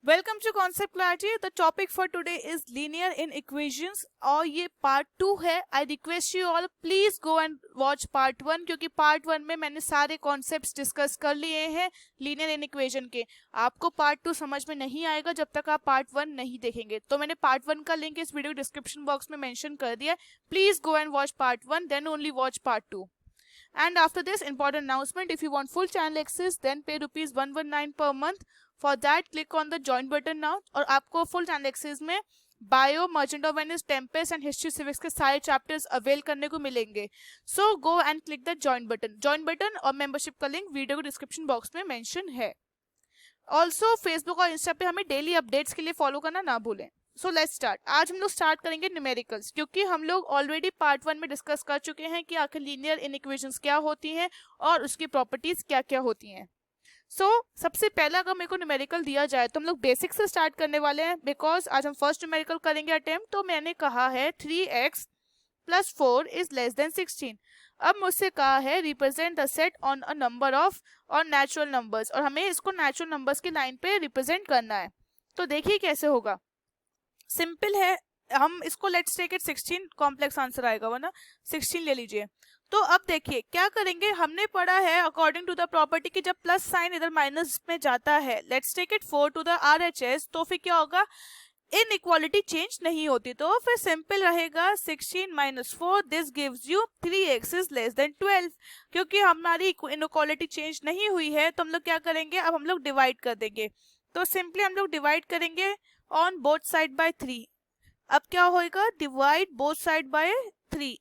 Welcome to concept clarity. The topic for today is linear inequations और ये part 2 है। I request you all please go and watch part 1 क्योंकि part 1 में मैंने सारे concepts discuss कर लिए हैं लीनियर इन इक्वेशन के। आपको पार्ट 2 समझ में नहीं आएगा जब तक आप पार्ट 1 नहीं देखेंगे। तो मैंने पार्ट 1 का लिंक इस वीडियो डिस्क्रिप्शन बॉक्स में मेंशन कर दिया है। Please go and watch part 1 then only watch part 2। And after this important announcement, if you want full channel access, then pay rupees 119 per month. For that, click on the join button now. और आपको full channel access में bio, merchant of Venice, Tempest and history civics के सारे chapters avail करने को मिलेंगे। So go and click the join button. Join button और membership का लिंक वीडियो को डिस्क्रिप्शन बॉक्स में मेंशन है। ऑल्सो फेसबुक और इंस्टा पे हमें डेली अपडेट्स के लिए फॉलो करना ना भूलें। So let's start. आज हम लोग स्टार्ट करेंगे न्यूमेरिकल्स क्योंकि हम लोग ऑलरेडी पार्ट 1 में डिस्कस कर चुके हैं कि आखिर लीनियर इनइक्वेशंस क्या होती हैं और उसकी प्रॉपर्टीज क्या क्या होती हैं। सबसे पहला अगर मेरे को न्यूमेरिकल दिया जाए तो हम लोग बेसिक से स्टार्ट करने वाले हैं बिकॉज आज हम फर्स्ट न्यूमेरिकल करेंगे अटेम्प्ट। तो मैंने कहा है 3x + 4 इज लेस देन 16। अब मुझसे कहा है represent the set on a number of और नेचुरल नंबर्स और हमें इसको नेचुरल नंबर्स की लाइन पे रिप्रेजेंट करना है। तो देखिए कैसे होगा। सिंपल है, हम इसको let's take it 16, complex answer आएगा वरना 16 ले लीजिए। तो अब देखिए क्या करेंगे। हमने पढ़ा है अकॉर्डिंग टू द प्रॉपर्टी कि जब प्लस साइन इधर माइनस में जाता है, let's take it 4 to the RHS, तो फिर क्या होगा, इनइक्वालिटी चेंज नहीं होती। तो फिर सिंपल रहेगा 16 - 4 this gives you 3x is less then 12। क्योंकि हमारी इनइक्वालिटी चेंज नहीं हुई है तो हम लोग क्या करेंगे, अब हम लोग डिवाइड कर देंगे। तो सिंपली हम लोग डिवाइड करेंगे ऑन बोथ साइड बाय 3। अब क्या होएगा, डिवाइड बोथ साइड बाय 3।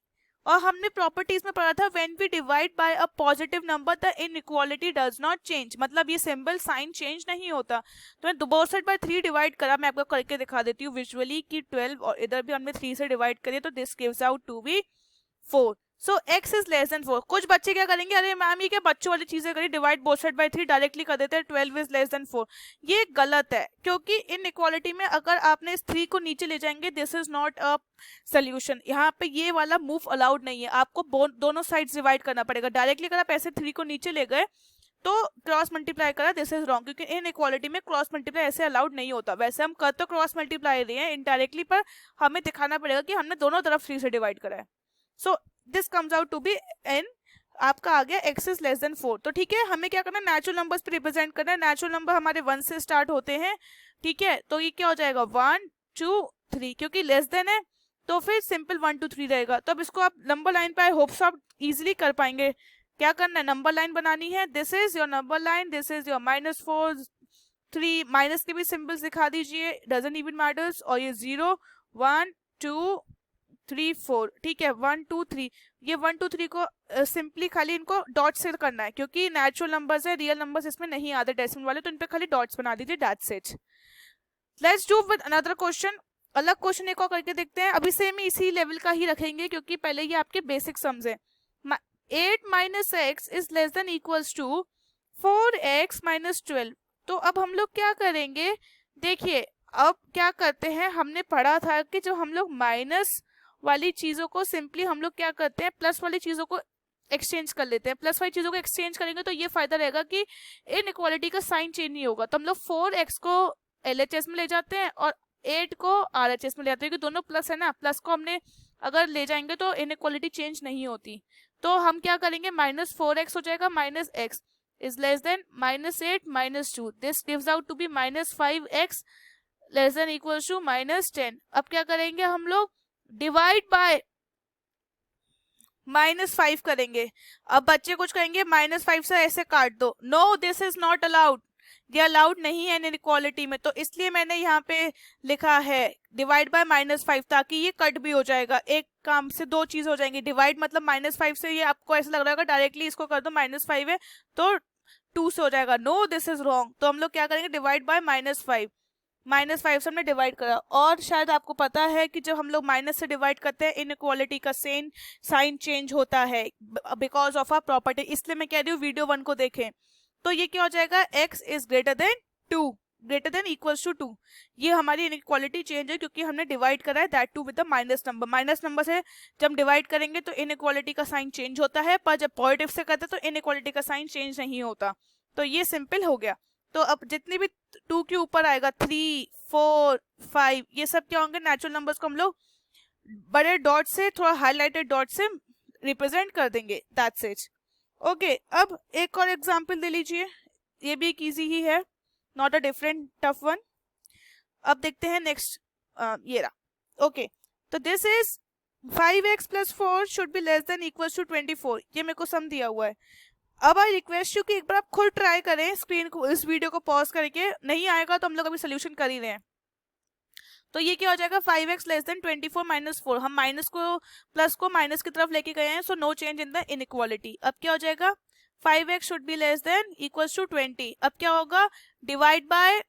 और हमने प्रॉपर्टीज में पढ़ा था when we divide by a positive number the inequality does not change, मतलब ये सिंबल साइन चेंज नहीं होता। तो मैं बोथ साइड बाय 3 डिवाइड करा, मैं आपको करके दिखा देती हूँ विजुअली कि 12 और इधर भी हमने 3 से डिवाइड करिए तो this gives out to be 4। So x is less than 4। कुछ बच्चे क्या करेंगे, अरे मैम ये क्या बच्चों वाली चीजें करी, divide both side bye 3 directly कर देते हैं 12 इज लेस देन 4। ये गलत है क्योंकि इन इक्वालिटी में अगर आपने इस 3 को नीचे ले जाएंगे this is not a solution. यहाँ पे ये वाला मूव अलाउड नहीं है, आपको दोनों साइड डिवाइड करना पड़ेगा। डायरेक्टली अगर आप ऐसे 3 को नीचे ले गए तो क्रॉस मल्टीप्लाई करा, दिस इज रॉन्ग क्योंकि इन इक्वालिटी में क्रॉस मल्टीप्लाई ऐसे अलाउड नहीं होता। वैसे हम कर तो क्रॉस मल्टीप्लाई रहे हैं इनडायरेक्टली, पर हमें दिखाना पड़ेगा कि हमने दोनों तरफ 3 से डिवाइड करा है। So this comes out to be n। आपका आ गया x इज लेस देन 4। तो ठीक है, हमें क्या करना है, नेचुरल नंबर्स पे रिप्रेजेंट करना है। नेचुरल नंबर हमारे 1 से स्टार्ट होते हैं, ठीक है। तो ये क्या हो जाएगा 1 2 3, क्योंकि लेस देन है तो फिर सिंपल 1 2 3 रहेगा। तो अब इसको आप नंबर लाइन पे आई होप्स आप इजीली कर पाएंगे। क्या करना है, नंबर लाइन बनानी है। This is your number line, this is your -4 3, minus के भी सिंबल्स दिखा दीजिए, डजंट इवन मैटर्स। और ये 0 1 2 3 4, ठीक है 1 2 3। ये 1 2 3 को सिंपली खाली इनको डॉट से करना है क्योंकि नेचुरल नंबर्स है, रियल नंबर्स इसमें नहीं आते डेसिमल वाले, तो इन पे खाली डॉट्स बना दीजिए, that's it. Let's do with another question. अलग क्वेश्चन एक और करके देखते हैं। अभी सेम इसी लेवल का ही रखेंगे क्योंकि पहले ये आपके बेसिक सम्स है। 8 - x is less than equals to 4x - 12। तो अब हम लोग क्या करेंगे, देखिए अब क्या करते हैं, हमने पढ़ा था कि जब हम लोग माइनस वाली चीजों को सिंपली हम लोग क्या करते हैं, प्लस वाली चीजों को एक्सचेंज कर लेते हैं। प्लस वाली चीजों को एक्सचेंज करेंगे तो ये फायदा रहेगा कि इनइक्वालिटी का साइन चेंज नहीं होगा। तो हम लोग 4x को LHS में ले जाते हैं और 8 को RHS में ले जाते हैं क्योंकि दोनों प्लस है ना। प्लस को हमने अगर ले जाएंगे तो इनइक्वालिटी चेंज नहीं होती। तो हम क्या करेंगे, -4x हो जाएगा, -x is less than -8 - 2, this gives out to be -5x less than equal to -10। अब क्या करेंगे, हम लोग डिवाइड बाय -5 करेंगे। अब बच्चे कुछ कहेंगे -5 से ऐसे काट दो, no this is not allowed, ये अलाउड नहीं है इनइक्वालिटी में। तो इसलिए मैंने यहाँ पे लिखा है डिवाइड बाय -5 ताकि ये कट भी हो जाएगा। एक काम से दो चीज हो जाएंगी, डिवाइड मतलब -5 से ये आपको ऐसा लग रहा होगा डायरेक्टली इसको कर दो, -5 है तो 2 से हो जाएगा, नो दिस इज रॉन्ग। तो हम लोग क्या करेंगे, डिवाइड बाय -5 से हमने डिवाइड करा। और शायद आपको पता है कि जब हम लोग माइनस से डिवाइड करते हैं इनइक्वालिटी का साइन चेंज होता है बिकॉज ऑफ अ प्रॉपर्टी। इसलिए मैं कह रही हूँ वीडियो 1 को देखें। तो ये क्या हो जाएगा, x is greater than 2, greater than equals to 2। ये हमारी इनइक्वालिटी चेंज है क्योंकि हमने डिवाइड करा है that too with the minus number. Minus number से जब डिवाइड करेंगे तो इनइक्वालिटी का साइन चेंज होता है, पर जब पॉजिटिव से करते हैं तो इनइक्वालिटी का साइन चेंज नहीं होता। तो ये सिंपल हो गया। तो अब जितनी भी 2 के ऊपर आएगा 3, 4, 5 ये सब क्या होंगे, नेचुरल नंबर्स को हम लोग बड़े डॉट से, थोड़ा हाईलाइटेड डॉट से रिप्रेजेंट कर देंगे, दैट्स इट। ओके, अब एक और एग्जांपल दे लीजिए, ये भी एक इजी ही है, not a different tough one. अब देखते हैं नेक्स्ट, ये रहा। ओके, तो this is 5x + 4 should be less than equal to 24, ये मेरे को सम दिया हुआ है। अब आई रिक्वेस्ट यू कि एक बार आप खुद ट्राई करें, स्क्रीन को, इस वीडियो को पॉज करके, नहीं आएगा तो हम लोग अभी सोल्यूशन कर ही रहे हैं। तो ये क्या हो जाएगा, 5x लेस देन 24 - 4, हम माइनस को प्लस को माइनस की तरफ लेके गए हैं, so no change in the inequality. अब क्या हो जाएगा, 5x should be less than equal to 20। अब क्या होगा, divide by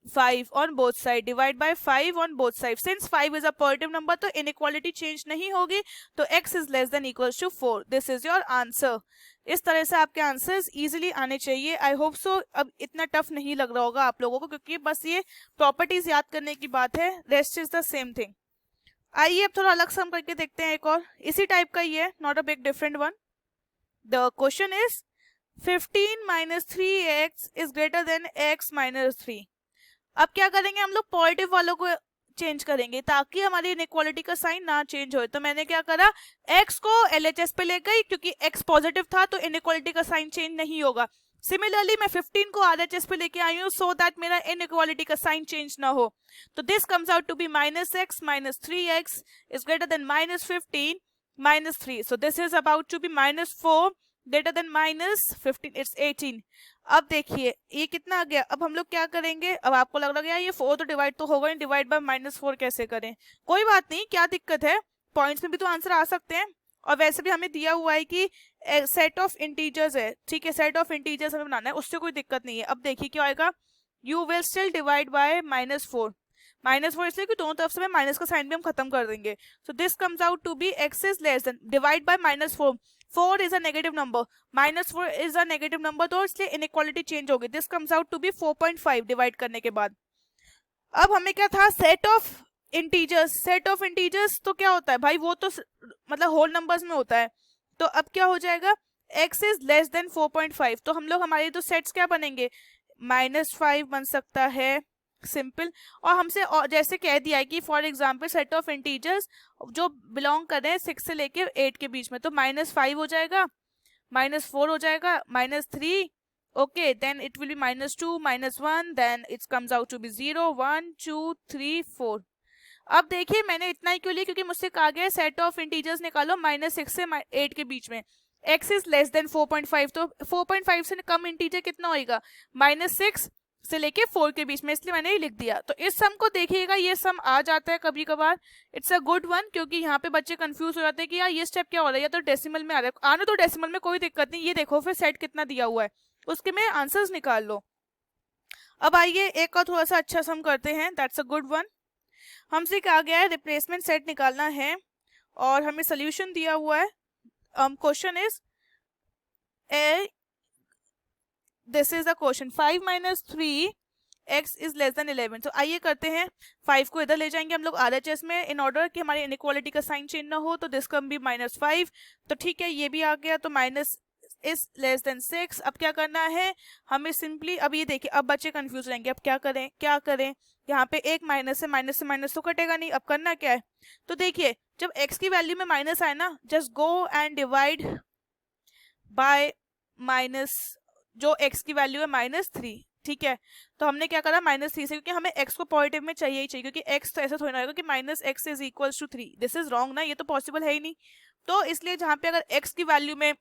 5 on both side, divide by 5 on both side. Since 5 is a positive number तो इनइक्वालिटी चेंज नहीं होगी, तो x is less than equal to 4। This is your answer. इस तरह से आपके आंसर्स इजीली आने चाहिए, आई होप सो। अब इतना टफ नहीं लग रहा होगा आप लोगों को, क्योंकि बस ये प्रॉपर्टीज याद करने की बात है, rest is the same thing. आइए अब थोड़ा अलग सम करके देखते हैं, एक और इसी टाइप का ही है, not a big different one. The question is 15 - 3x is greater then x - 3। अब क्या करेंगे, हम लोग पॉजिटिव वालों को चेंज करेंगे ताकि हमारी इनइक्वालिटी का साइन ना चेंज हो। तो मैंने क्या करा, x को LHS पे ले गई, क्योंकि x पॉजिटिव था तो इनइक्वालिटी का साइन चेंज नहीं होगा। सिमिलरली मैं 15 को RHS पे लेके आई हूँ, सो दैट मेरा इनइक्वालिटी का साइन चेंज ना हो। तो this comes out to be -x - 3x is greater than -15 - 3। So this is about to be -4 greater than -15, it's 18। अब देखिए ये कितना आ गया। अब हम लोग क्या करेंगे, अब आपको लग रहा है ये 4 तो डिवाइड तो होगा, डिवाइड बाय -4 कैसे करें। कोई बात नहीं, क्या दिक्कत है, पॉइंट्स में भी तो आंसर आ सकते हैं। और वैसे भी हमें दिया हुआ है कि सेट ऑफ इंटीजर्स है, ठीक है, सेट ऑफ इंटीजर्स हमें बनाना है, उससे कोई दिक्कत नहीं है। अब देखिए क्या आएगा, you will still divide by -4, -4 इसलिए कि दोनों तरफ से माइनस का साइन भी हम खत्म कर देंगे। So this comes out to be x is less than, divide by -4, 4 is a negative number, -4 is a negative number, तो इसलिए इनइक्वालिटी चेंज होगी। This comes out to be 4.5 divide करने के बाद। अब हमें क्या था, set of integers, set of integers तो क्या होता है भाई, वो तो मतलब होल नंबर्स में होता है। तो अब क्या हो जाएगा, x इज लेस देन 4.5, तो हम लोग हमारे तो सेट्स क्या बनेंगे, -5 बन सकता है, सिंपल। और हमसे और जैसे कह दिया है कि for example set of integers जो बिलोंग कर रहे हैं 6 से लेके 8 के बीच में, तो -5 हो जाएगा, -4 हो जाएगा, -3, okay, then it will be -2, -1, then it comes out to be 0, 1, 2, 3, 4। अब देखिए मैंने इतना ही क्यों लिया, क्योंकि मुझसे कहा गया सेट ऑफ इंटीजर्स निकालो -6 से 8 के बीच में, x इज लेस देन 4.5, तो 4.5 से कम इंटीजर कितना होएगा, -6 से लेके 4 के बीच में, इसलिए मैंने ये लिख दिया। तो इस सम को देखिएगा, ये सम आ जाता है कभी कभार, इट्स अ गुड वन, क्योंकि यहाँ पे बच्चे कंफ्यूज हो जाते हैं कि यार ये स्टेप क्या हो रहा है, या तो डेसिमल में आ रहा है, आने तो डेसिमल में कोई दिक्कत नहीं, ये देखो फिर सेट कितना दिया हुआ है, उसके में आंसर्स निकाल लो। अब आइए एक और थोड़ा सा अच्छा सम करते हैं, दैट्स अ गुड वन। हमसे कहा गया है रिप्लेसमेंट सेट निकालना है, और हमें सोल्यूशन दिया हुआ है। Question is this is the question, 5 - 3 x is less then 11। तो आइए करते हैं, 5 को इधर ले जाएंगे हम लोग RHS में, इन ऑर्डर कि हमारी इनइक्वालिटी का साइन चेंज ना हो, तो दिस कम बी -5, तो ठीक है ये भी आ गया, तो माइनस इज लेस देन 6। अब क्या करना है हमें, सिंपली अब ये देखिए, अब बच्चे कंफ्यूज रहेंगे, अब क्या करें क्या करें, यहाँ पे एक माइनस से माइनस तो कटेगा नहीं, अब करना क्या है, तो देखिए जब x की वैल्यू में माइनस आए ना, just go and divide by minus, जो x की वैल्यू है -3, ठीक है। तो हमने क्या करा -3 से, क्योंकि हमें x को पॉजिटिव में चाहिए ही चाहिए, क्योंकि x तो ऐसा थोड़ा ना होगा कि -x is equal to 3, this is wrong ना, ये तो पॉसिबल है ही नहीं। तो इसलिए जहाँ पे अगर x की वैल्यू में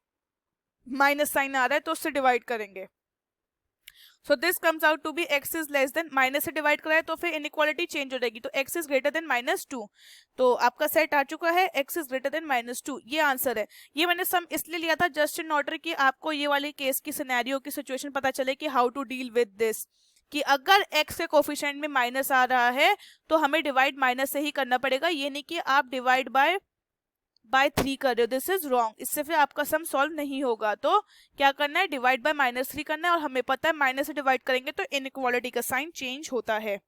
माइनस साइन आ रहा है तो उससे डिवाइड करेंगे। So this comes out to be x is less than, minus से डिवाइड कराए तो फिर इनइक्वालिटी चेंज हो जाएगी, तो x इज ग्रेटर देन -2। तो आपका सेट आ चुका है, x इज ग्रेटर देन -2, ये आंसर है। ये मैंने सम इसलिए लिया था जस्ट इन ऑर्डर कि आपको ये वाले केस की सिनेरियो की सिचुएशन पता चले कि how to deal with this, कि अगर x के कोफिशिएंट में माइनस आ रहा है तो हमें डिवाइड माइनस से ही करना पड़ेगा, ये नहीं कि आप डिवाइड बाय 3 कर रहे हो, दिस इज रॉन्ग, इससे फिर आपका सम सॉल्व नहीं होगा। तो क्या करना है, डिवाइड बाय -3 करना है, और हमें पता है माइनस से डिवाइड करेंगे तो इनइक्वालिटी का साइन चेंज होता है।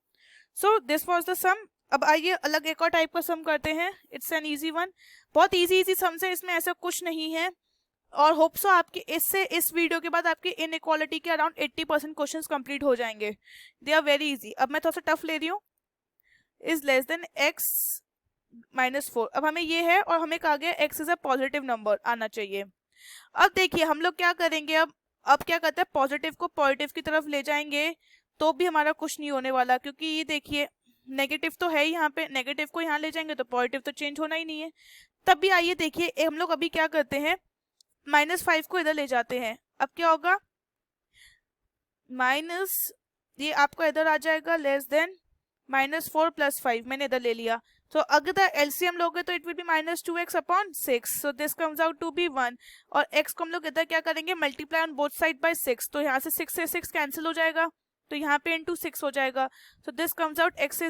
सो दिस वाज द सम। अब आइए अलग एक और टाइप का सम करते हैं, इट्स एन इजी वन, बहुत इजी समस है, इसमें ऐसा कुछ नहीं है, और होप सो आपके इस वीडियो के बाद आपके इनइक्वालिटी के अराउंड 80% क्वेश्चंस कंप्लीट हो जाएंगे। They are very easy. अब मैं थोड़ा सा टफ ले रही हूँ। Is less than x -4। अब हमें ये है और हमें कहा गया x is a positive number आना चाहिए। अब देखिए हम लोग क्या करेंगे, अब क्या करते हैं, पॉजिटिव को पॉजिटिव की तरफ ले जाएंगे तो भी हमारा कुछ नहीं होने वाला, क्योंकि ये देखिए नेगेटिव तो है यहाँ पे, नेगेटिव को यहाँ ले जाएंगे तो पॉजिटिव तो चेंज होना ही नहीं है। तब भी आइए देखिए हम लोग अभी क्या करते हैं, -5 को इधर ले जाते हैं। अब क्या होगा, माइनस ये आपका इधर आ जाएगा लेस देन -4 + 5 मैंने इधर ले लिया। तो अगर एलसीएम लोगे तो it will be -2x/6, so this comes out to be 1। और x को हम लोग इधर क्या करेंगे, multiply on both side by 6, तो यहाँ से 6 से 6 कैंसिल हो जाएगा, तो यहाँ पे इंटू 6 हो जाएगा। So this comes out x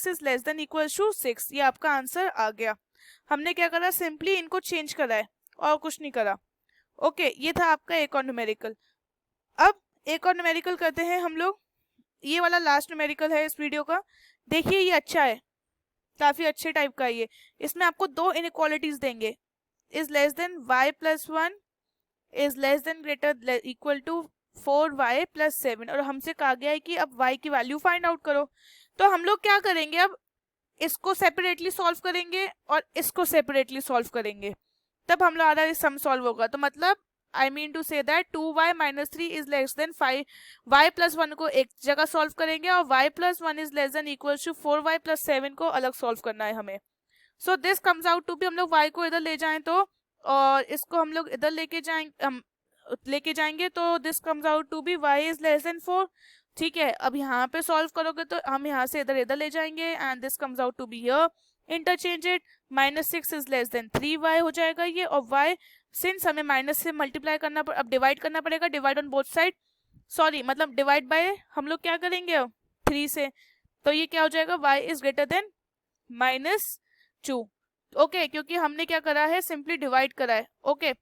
is less than equal to 6। ये आपका आंसर आ गया। हमने क्या करा, सिंपली इनको चेंज करा है और कुछ नहीं करा। ओके, ये था आपका एक और न्यूमेरिकल। अब एक और न्यूमेरिकल करते हैं हम लोग। ये वाला लास्ट न्यूमेरिकल है इस वीडियो का। देखिए ये अच्छा है, काफी अच्छे टाइप का ये। इसमें आपको दो इनइक्वालिटीज देंगे, is less than y + 1 is less than greater equal to 4y + 7, और हमसे कहा गया है कि अब y की वैल्यू फाइंड आउट करो। तो हम लोग क्या करेंगे, अब इसको सेपरेटली सॉल्व करेंगे और इसको सेपरेटली सॉल्व करेंगे, तब हम लोग आधा सम सॉल्व होगा। तो मतलब I mean to say that 2y - 3 is less than 5, y + 1 को एक जगह सॉल्व करेंगे और y + 1 is less than equal to 4y + 7 को अलग सॉल्व करना है हमें। So this comes out to be, हम लोग y को इधर ले जाएं तो, और इसको हम लोग इधर लेके जाएंगे तो this comes out to be y is less than 4। ठीक है, अब यहाँ पे सॉल्व करोगे तो हम यहाँ से इधर ले जाएंगे and this comes out to be here, interchange it, -6 is less than 3y हो जाएगा ये, और y सिंस हमें माइनस से मल्टीप्लाई करना अब डिवाइड करना पड़ेगा, divide on both side, sorry मतलब डिवाइड बाय हम लोग क्या करेंगे अब 3 से, तो ये क्या हो जाएगा, y is greater than -2। Okay, क्योंकि हमने क्या करा है, सिंपली डिवाइड करा है। ओके,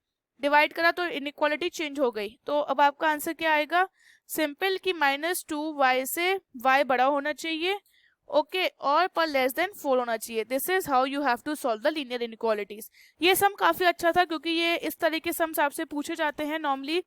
डिवाइड करा तो इनइक्वालिटी चेंज हो गई। तो अब आपका आंसर क्या आएगा, सिंपल कि -2y से y बड़ा होना चाहिए, ओके, और पर लेस देन 4 होना चाहिए। This is how you have to solve the linear inequalities. ये सम काफी अच्छा था, क्योंकि ये इस तरह के सम्स आपसे पूछे जाते हैं नॉर्मली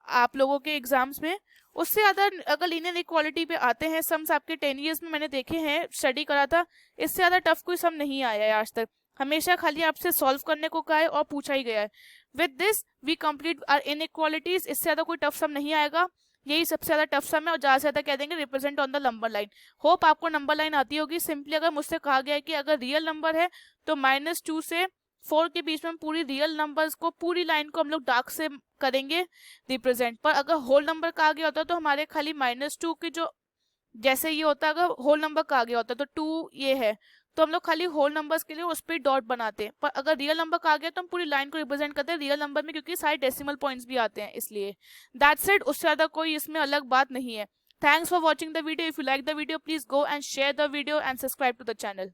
आप लोगों के एग्जाम्स में। उससे ज्यादा अगर लीनियर इक्वालिटी पे आते हैं सम्स, आपके 10 ईयर्स में मैंने देखे हैं, स्टडी करा था, इससे ज्यादा टफ कोई सम नहीं आया है आज तक। हमेशा खाली आपसे सॉल्व करने को कहा है और पूछा ही गया है। With this we complete our inequalities. इससे ज्यादा कोई टफ सम नहीं आएगा, यही सबसे ज्यादा टफ सम है। और ज्यादा से ज्यादा कह देंगे represent on the number line. Hope आपको नंबर लाइन आती होगी। सिंपली अगर मुझसे कहा गया है कि अगर रियल नंबर है तो -2 से 4 के बीच में हम पूरी रियल नंबर्स को, पूरी लाइन को हम लोग डार्क से करेंगे रिप्रेजेंट। पर अगर होल नंबर कहा गया होता तो हमारे खाली -2 के जो जैसे ये होता, अगर होल नंबर कहा गया होता तो 2 ये है, तो हम लोग खाली होल नंबर्स के लिए उस पर डॉट बनाते हैं। पर अगर रियल नंबर कहा गया तो हम पूरी लाइन को रिप्रेजेंट करते हैं रियल नंबर में, क्योंकि सारे डेसिमल पॉइंट्स भी आते हैं इसलिए। दैट्स इट, उससे ज्यादा कोई इसमें अलग बात नहीं है। Thanks for watching the video. If you like the video please go and share the video and subscribe to the channel.